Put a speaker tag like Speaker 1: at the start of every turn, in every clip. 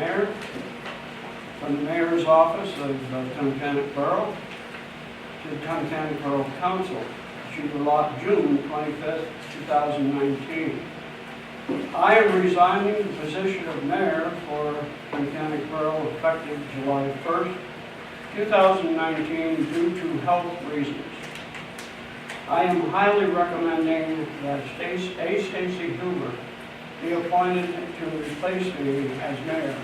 Speaker 1: Mayor, from the Mayor's Office of Tunkhannock Borough to the Tunkhannock Borough Council, June 25th, 2019. I am resigning the position of Mayor for Tunkhannock Borough effective July 1st, 2019 due to health reasons. I am highly recommending that Stacey Huber be appointed to replace me as mayor.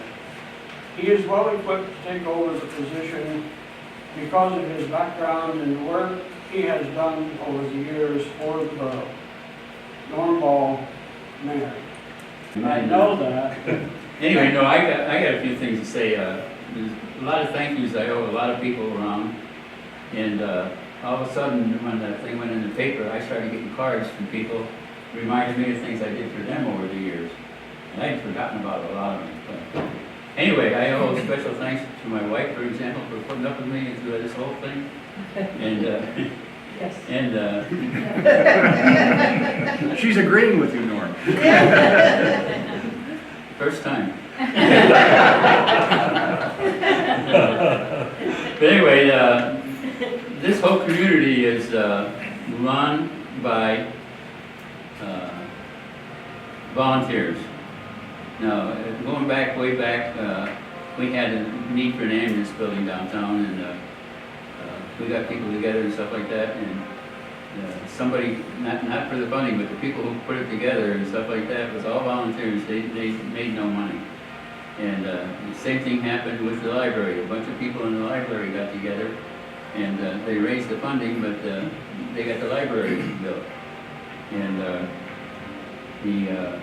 Speaker 1: He is well equipped to take over the position because of his background and the work he has done over the years for the borough. Norm Ball, Mayor. I know that.
Speaker 2: Anyway, no, I got a few things to say. There's a lot of thank yous I owe a lot of people around, and all of a sudden, when that thing went in the paper, I started getting cards from people reminding me of things I did for them over the years, and I'd forgotten about a lot of them. But anyway, I owe special thanks to my wife, for example, for putting up with me through this whole thing, and
Speaker 3: Yes.
Speaker 2: and
Speaker 4: She's agreeing with you, Norm.
Speaker 2: first time. But anyway, this whole community is run by volunteers. Now, going back, way back, we had a need for an ambulance building downtown, and we got people together and stuff like that, and somebody, not for the funding, but the people who put it together and stuff like that, was all volunteers. They made no money. And the same thing happened with the library. A bunch of people in the library got together, and they raised the funding, but they got the library built. And the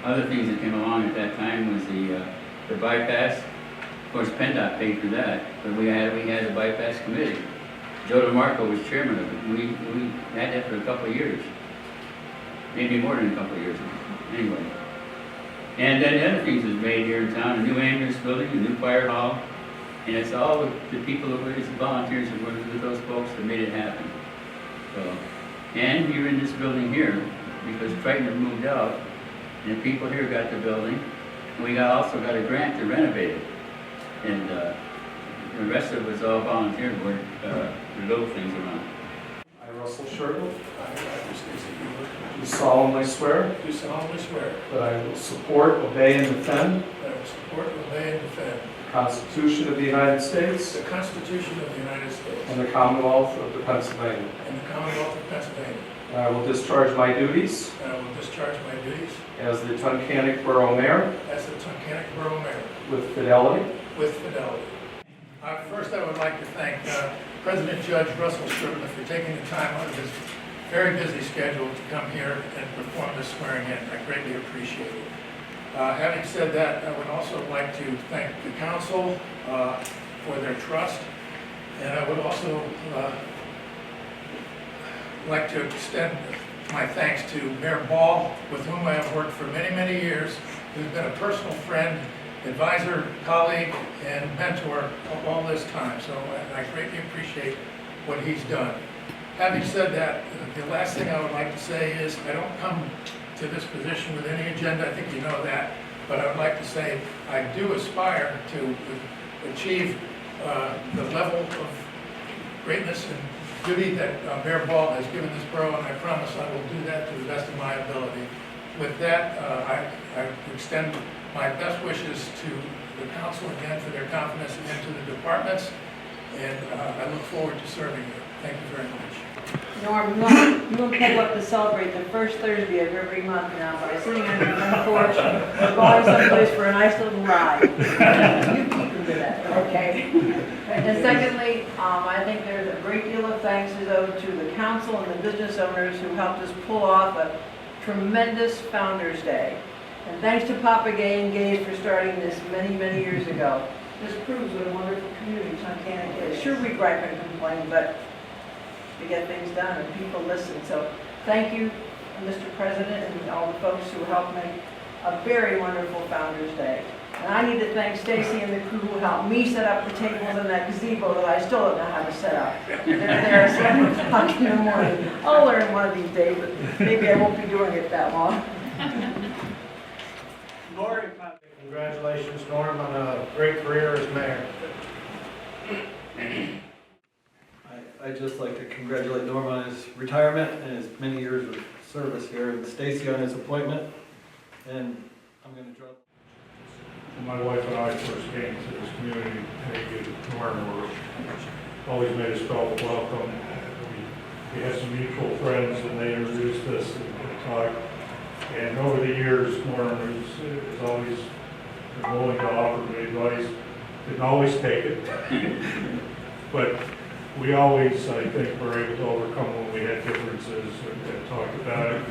Speaker 2: other things that came along at that time was the bypass. Of course, PennDOT paid for that, but we had a bypass committee. Joe DeMarco was chairman of it. We had that for a couple of years, maybe more than a couple of years. Anyway, and then the other things was made here in town: a new ambulance building, a new fire hall, and it's all the people that were, it's the volunteers that were with those folks that made it happen. So, and you're in this building here because Triton had moved out, and the people here got the building, and we also got a grant to renovate it, and the rest of it was all volunteer work, the little things around.
Speaker 5: I, Russell Sherwood,
Speaker 6: I, Stacey Huber,
Speaker 5: do solemnly swear
Speaker 6: do solemnly swear
Speaker 5: that I will support, obey, and defend
Speaker 6: that I will support, obey, and defend
Speaker 5: the Constitution of the United States
Speaker 6: the Constitution of the United States
Speaker 5: and the Commonwealth of Pennsylvania.
Speaker 6: and the Commonwealth of Pennsylvania,
Speaker 5: And I will discharge my duties
Speaker 6: and I will discharge my duties
Speaker 5: as the Tunkhannock Borough Mayor
Speaker 6: as the Tunkhannock Borough Mayor
Speaker 5: with fidelity.
Speaker 6: with fidelity. First, I would like to thank President Judge Russell Sherwood for taking the time out of his very busy schedule to come here and perform this swearing in. I greatly appreciate it. Having said that, I would also like to thank the council for their trust, and I would also like to extend my thanks to Mayor Ball, with whom I have worked for many, many years, who's been a personal friend, advisor, colleague, and mentor all this time. So I greatly appreciate what he's done. Having said that, the last thing I would like to say is I don't come to this position with any agenda. I think you know that. But I would like to say I do aspire to achieve the level of greatness and duty that Mayor Ball has given this borough, and I promise I will do that to the best of my ability. With that, I extend my best wishes to the council again for their confidence and to the departments, and I look forward to serving you. Thank you very much.
Speaker 3: Norm, you want to up to celebrate the first Thursday of every month now by sitting on your front porch or going someplace for a nice little ride. You keep them to that, okay? And secondly, I think there's a great deal of thanks is owed to the council and the business owners who helped us pull off a tremendous Founders Day. And thanks to Papa Gay and Gays for starting this many, many years ago. This proves what a wonderful community Tunkhannock is. Sure, we gripe and complain, but we get things done and people listen. So thank you, Mr. President, and all the folks who helped make a very wonderful Founders Day. And I need to thank Stacy and the crew who helped me set up the tables in that gazebo that I still don't know how to set up. They're there at 7 o'clock in the morning. I'll learn one of these days, but maybe I won't be doing it that long.
Speaker 1: Lori
Speaker 7: Congratulations, Norm, on a great career as mayor.
Speaker 8: I'd just like to congratulate Norm on his retirement and his many years of service here, and Stacy on his appointment. And I'm going to drop.
Speaker 9: When my wife and I first came to this community, Peggy and Norm were always made us feel welcome. We had some mutual friends and they introduced us and talked. And over the years, Norm has always been willing to offer me advice. Didn't always take it. But we always, I think, were able to overcome when we had differences and talked about it.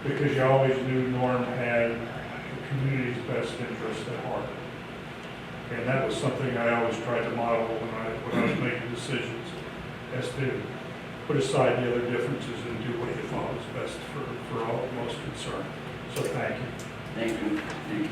Speaker 9: Because you always knew Norm had the community's best interest at heart. And that was something I always tried to model when I was making decisions, as to put aside the other differences and do what you thought was best for all most concerned. So thank you.
Speaker 2: Thank you. Thank you.